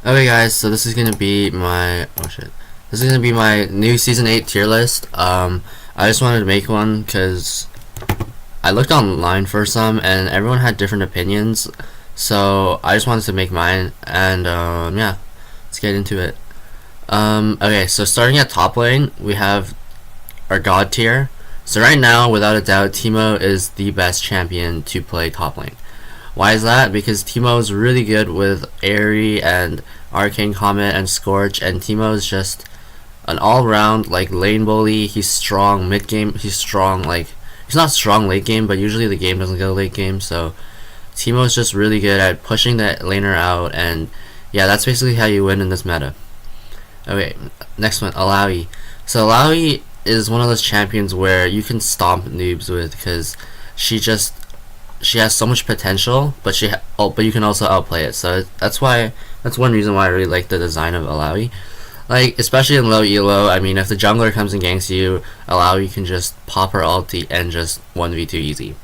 Okay guys, so this is gonna be my This is gonna be my new season 8 tier list. I just wanted to make one because I looked online for some and everyone had different opinions, so I just wanted to make mine. And yeah, let's get into it. Okay, so starting at top lane, we have our god tier. So right now, without a doubt, Teemo is the best champion to play top lane. Why is that? Because Teemo is really good with Airy and Arcane Comet and Scorch, and Teemo is just an all-round like lane bully. He's strong mid game. He's strong, like, he's not strong late game, but usually the game doesn't go late game. So Teemo is just really good at pushing that laner out, and yeah, that's basically how you win in this meta. Okay, next one, Alawi. So Alawi is one of those champions where you can stomp noobs with, because she has so much potential, but but you can also outplay it. So that's one reason why I really like the design of Alawi. Like, especially in low elo, I mean, if the jungler comes and ganks you, Alawi can just pop her ulti and just 1v2 easy.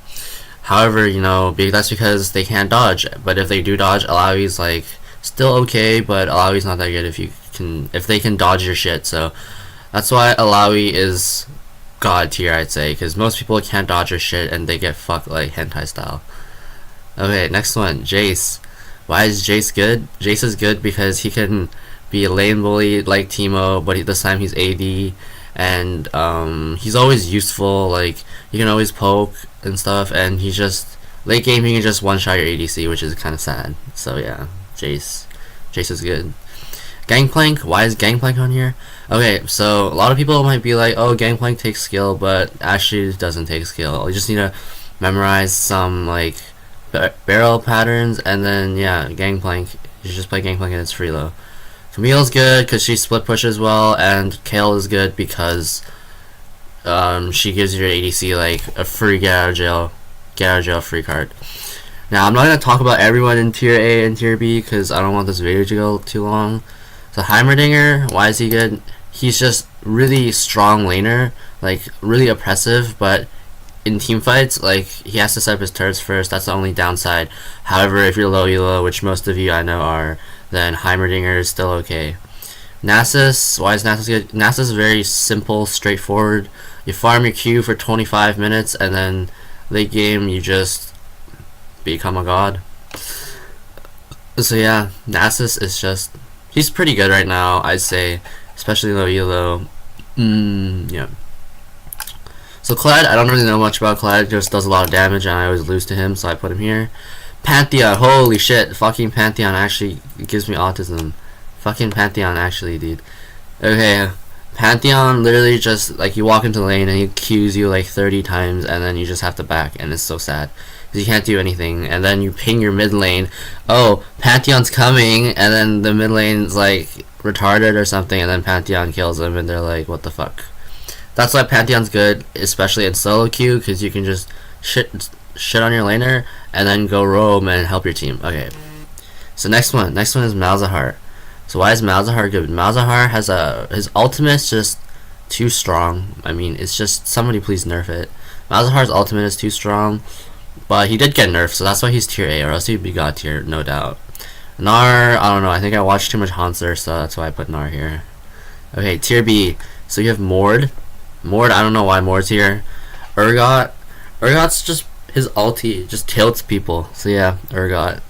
However, you know, that's because they can't dodge. But if they do dodge, Alawi's like still okay, but Alawi's not that good if they can dodge your shit. So that's why Alawi is god tier, I'd say, because most people can't dodge your shit and they get fucked like hentai style. Okay, next one, Jace. Why is Jace good? Jace is good because he can be a lane bully like Teemo, but this time he's AD, and he's always useful. Like, you can always poke and stuff, and he's just late game he can just one shot your ADC, which is kind of sad. So yeah, Jace is good. Gangplank, why is Gangplank on here? Okay, so a lot of people might be like, oh, Gangplank takes skill, but actually it doesn't take skill. You just need to memorize some like barrel patterns, and then yeah, Gangplank, you just play Gangplank and it's free low. Camille's good because she split pushes well, and Kale is good because she gives your ADC like a free get out of jail free card. Now I'm not gonna talk about everyone in tier A and tier B because I don't want this video to go too long. So Heimerdinger, why is he good? He's just really strong laner, like really oppressive, but in team fights, like, he has to set up his turrets first. That's the only downside. However, if you're low elo, which most of you I know are, then Heimerdinger is still okay. Nasus, why is Nasus good? Nasus is very simple, straightforward. You farm your Q for 25 minutes, and then late game you just become a god. So yeah, Nasus is just, he's pretty good right now, I'd say, especially low elo. Yeah. So Clyde, I don't really know much about Clyde, just does a lot of damage and I always lose to him, so I put him here. Pantheon, holy shit, fucking Pantheon actually gives me autism. Fucking Pantheon actually, dude. Okay, Pantheon literally just, like, you walk into the lane and he Qs you like 30 times and then you just have to back, and it's so sad. Because you can't do anything, and then you ping your mid lane, oh, Pantheon's coming, and then the mid lane's like retarded or something, and then Pantheon kills them and they're like, what the fuck. That's why Pantheon's good, especially in solo queue, because you can just shit on your laner and then go roam and help your team. Okay, so next one is Malzahar. So why is Malzahar good? Malzahar has his ultimate's just too strong. I mean, it's just, somebody please nerf it. Malzahar's ultimate is too strong, but he did get nerfed, so that's why he's tier A, or else he'd be god tier, no doubt. Gnar, I don't know, I think I watched too much Haunter, so that's why I put Gnar here. Okay, tier B. So you have Mord. I don't know why Mord's here. Urgot's just, his ulti just tilts people. So yeah, Urgot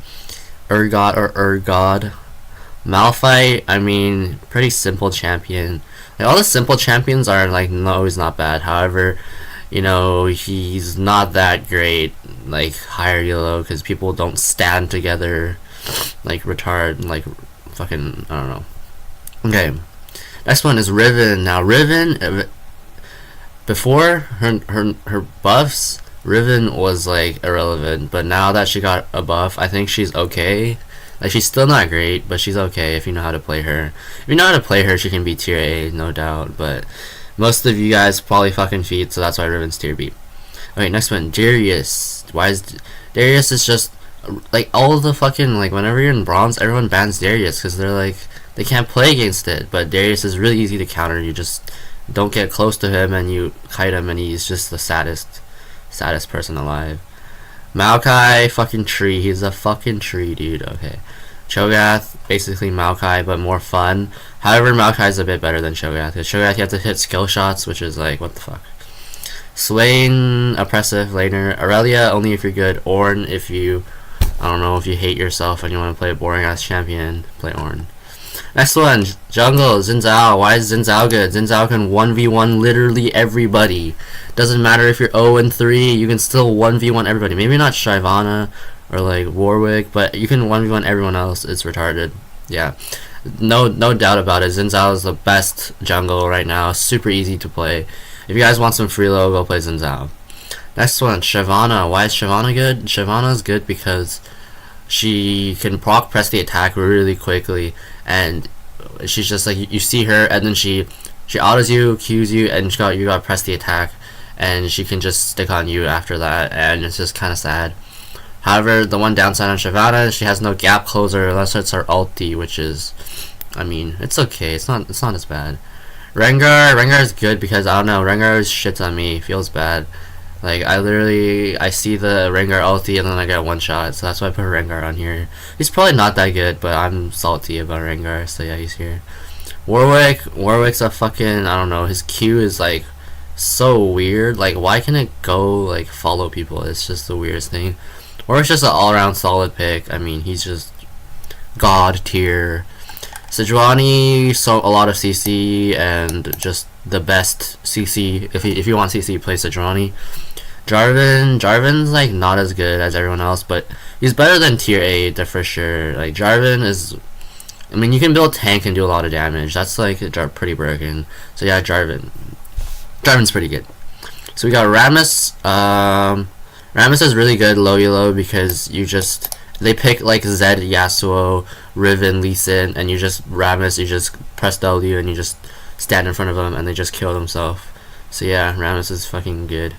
or Urgod. Malphite, I mean, pretty simple champion. Like, all the simple champions are like always not bad. However, you know, he's not that great like higher elo because people don't stand together like retard, like fucking, I don't know. Okay, next one is Riven. Now Riven, before her buffs, Riven was like irrelevant, but now that she got a buff, I think she's okay. Like, she's still not great, but she's okay if you know how to play her. If you know how to play her, she can be tier A, no doubt, but most of you guys probably fucking feed, so that's why Riven's tier B. Okay, next one, Darius. Why is Darius is just like all of the fucking, like, whenever you're in bronze, everyone bans Darius because they're like, they can't play against it. But Darius is really easy to counter. You just don't get close to him and you kite him, and he's just the saddest person alive. Maokai, fucking tree. He's a fucking tree, dude. Okay. Cho'Gath, basically Maokai, but more fun. However, Maokai is a bit better than Cho'Gath. Because Cho'Gath, you have to hit skill shots, which is like, what the fuck. Swain, oppressive laner. Aurelia, only if you're good. Ornn, if you, I don't know, if you hate yourself and you want to play a boring ass champion, play Ornn. Next one, jungle, Xin Zhao. Why is Xin Zhao good? Xin Zhao can 1v1 literally everybody. Doesn't matter if you're 0-3, you can still 1v1 everybody. Maybe not Shyvana or like Warwick, but you can 1v1 everyone else. It's retarded. Yeah, no doubt about it. Xin Zhao is the best jungle right now. Super easy to play. If you guys want some free low, go play Xin Zhao. Next one, Shyvana. Why is Shyvana good? Shyvana is good because she can proc press the attack really quickly, and she's just like, you see her and then she autos you, Qs you, and you got to press the attack, and she can just stick on you after that, and it's just kind of sad. However, the one downside on Shyvana, she has no gap closer unless it's her ulti, which is, I mean, it's okay. It's not as bad. Rengar is good because, I don't know, Rengar shits on me. Feels bad. Like, I see the Rengar ulti and then I get one shot, so that's why I put Rengar on here. He's probably not that good, but I'm salty about Rengar, so yeah, he's here. Warwick's a fucking, I don't know, his Q is like so weird. Like, why can it go like follow people? It's just the weirdest thing. Warwick's just an all-around solid pick. I mean, he's just god tier. Sejuani, so a lot of CC and just the best CC. If you want CC, play Sejuani. Jarvan's like not as good as everyone else, but he's better than tier 8 for sure. Like, Jarvan is, I mean, you can build tank and do a lot of damage. That's like pretty broken. So yeah, Jarvan's pretty good. So we got Rammus. Rammus is really good low elo because they pick like Zed, Yasuo, Riven, Lee Sin, and you just Rammus, you just press W and you just stand in front of them and they just kill themselves. So yeah, Rammus is fucking good.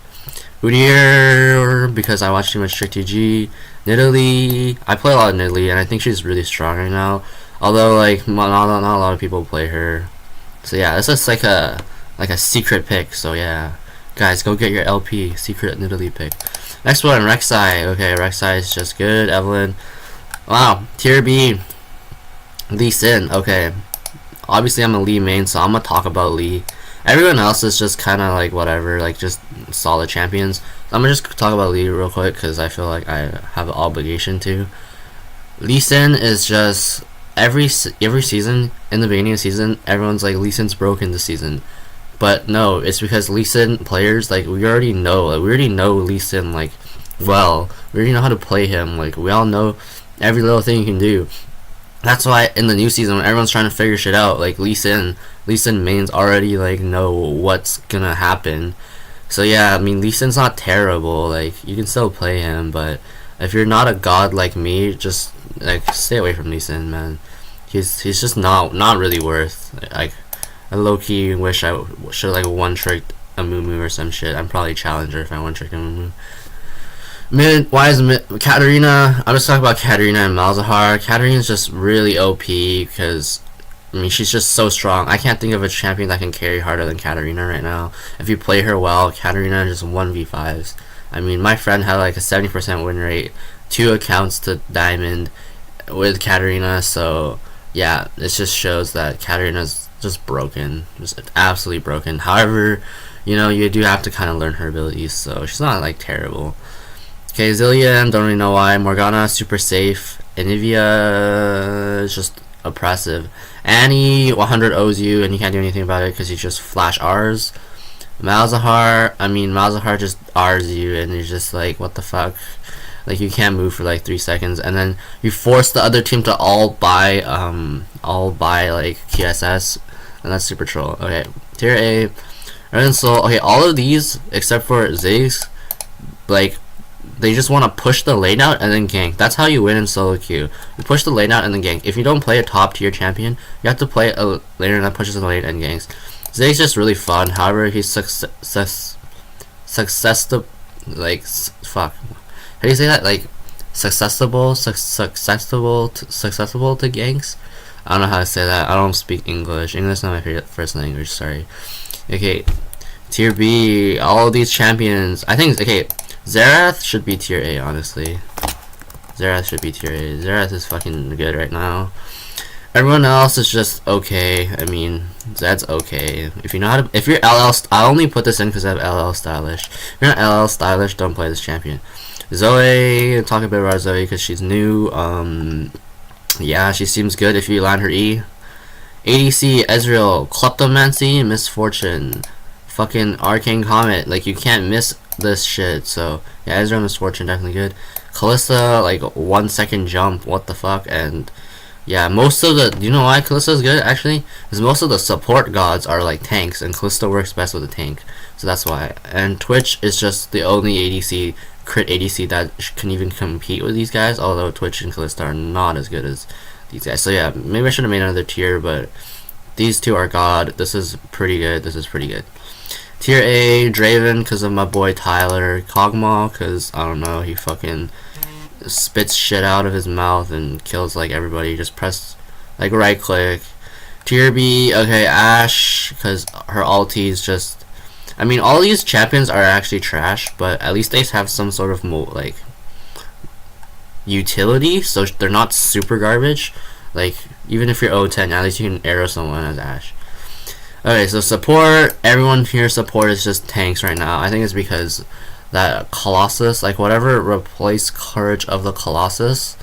Udyr, because I watch too much Trick TG. Nidalee, I play a lot of Nidalee and I think she's really strong right now. Although like not a lot of people play her. So yeah, this is like a secret pick. So yeah, guys, go get your LP secret Nidalee pick. Next one, Rek'Sai. Okay, Rek'Sai is just good. Evelyn. Wow, tier B. Lee Sin. Okay, obviously I'm a Lee main, so I'm gonna talk about Lee. Everyone else is just kind of like whatever, like just solid champions. I'm gonna just talk about Lee real quick because I feel like I have an obligation to. Lee Sin is just every season, in the beginning of the season, everyone's like, Lee Sin's broken this season. But no, it's because Lee Sin players, like, we already know Lee Sin, like, well. We already know how to play him. Like, we all know every little thing he can do. That's why in the new season, when everyone's trying to figure shit out, like, Lee Sin mains already, like, know what's gonna happen. So yeah, I mean, Lee Sin's not terrible. Like, you can still play him, but if you're not a god like me, just, like, stay away from Lee Sin, man. He's just not really worth, like, I low-key wish I should like one-tricked a Mumu or some shit. I'm probably Challenger if I one-tricked a Mumu. Why is Katarina? I'll just talk about Katarina and Malzahar. Katarina's just really OP because, I mean, she's just so strong. I can't think of a champion that can carry harder than Katarina right now. If you play her well, Katarina just 1v5s. I mean, my friend had like a 70% win rate, 2 accounts to Diamond with Katarina, so yeah, it just shows that Katarina's just broken, just absolutely broken. However, you know, you do have to kind of learn her abilities, so she's not like terrible. Okay, Zillion, don't really know why. Morgana, super safe. Anivia is just oppressive. Annie, 100 O's you, and you can't do anything about it because you just flash R's. Malzahar just R's you, and you're just like, what the fuck? Like, you can't move for like 3 seconds, and then you force the other team to all buy like QSS, and that's super troll. Okay, tier A, and so okay, all of these except for Ziggs, like, they just want to push the lane out and then gank. That's how you win in solo queue. You push the lane out and then gank. If you don't play a top tier champion, you have to play a laner that pushes the lane and ganks. Ziggs just really fun. However, he's successful. Like, fuck. How do you say that? Like, successible to ganks. I don't know how to say that. I don't speak English. English is not my first language. Sorry. Okay, tier B. All of these champions. I think okay. Xerath should be tier A. Honestly, Xerath should be tier A. Xerath is fucking good right now. Everyone else is just okay. I mean, that's okay. If you know how to, if you're LL, I only put this in because I have LL stylish. If you're not LL stylish, don't play this champion. Zoe, talk a bit about Zoe because she's new. Yeah, she seems good if you land her E. ADC, Ezreal, Kleptomancy, Misfortune, fucking Arcane Comet. Like, you can't miss this shit. So, yeah, Ezreal, Misfortune, definitely good. Kalista, like, 1 second jump, what the fuck, and yeah, most of the, you know why Kalista is good, actually? Because most of the support gods are, like, tanks, and Kalista works best with a tank. So that's why. And Twitch is just the only ADC, crit ADC that can even compete with these guys, although Twitch and Kalista are not as good as these guys. So yeah, maybe I should have made another tier, but these two are god. This is pretty good. This is pretty good. Tier A, Draven, because of my boy Tyler. Kog'Maw, because, I don't know, he fucking spits shit out of his mouth and kills, like, everybody. Just press, like, right click. Tier B, okay, Ashe, because her ulti is just, I mean, all these champions are actually trash, but at least they have some sort of like utility, so they're not super garbage. Like, even if you're O10, at least you can arrow someone as Ashe. Okay, so support, everyone here support is just tanks right now. I think it's because that Colossus, like whatever replaced Courage of the Colossus,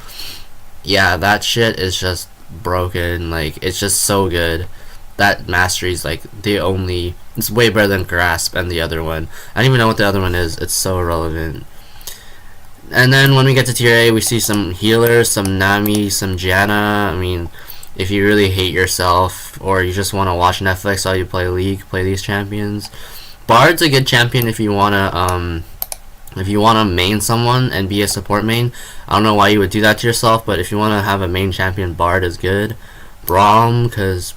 yeah, that shit is just broken. Like, it's just so good. That mastery is like the only, it's way better than Grasp and the other one. I don't even know what the other one is. It's so irrelevant. And then when we get to tier A, we see some healers, some Nami, some Janna. I mean, if you really hate yourself or you just want to watch Netflix while you play League, play these champions. Bard's a good champion if you wanna main someone and be a support main. I don't know why you would do that to yourself, but if you wanna have a main champion, Bard is good. Braum, because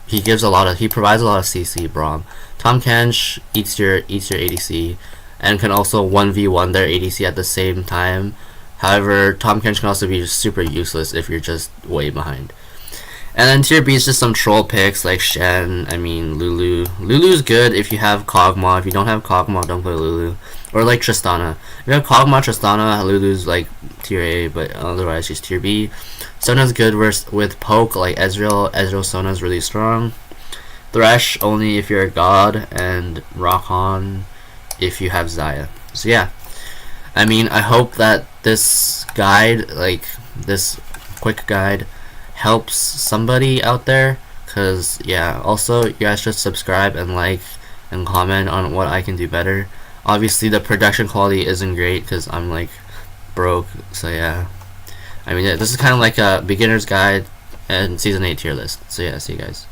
he provides a lot of CC. Braum. Tahm Kench eats your ADC and can also 1v1 their ADC at the same time. However, Tahm Kench can also be super useless if you're just way behind. And then tier B is just some troll picks like Shen, I mean Lulu. Lulu's good if you have Kog'Maw. If you don't have Kog'Maw, don't play Lulu. Or like Tristana. If you have Kog'Maw, Tristana, Lulu's like tier A, but otherwise she's tier B. Sona's good with poke like Ezreal. Sona's really strong. Thresh only if you're a god, and Rakan if you have Xayah. So yeah, I mean, I hope that this guide, like this quick guide, helps somebody out there. Cause yeah, also you guys should subscribe and like and comment on what I can do better. Obviously the production quality isn't great because I'm like broke. So yeah, I mean, yeah, this is kind of like a beginner's guide and season 8 tier list. So yeah, see you guys.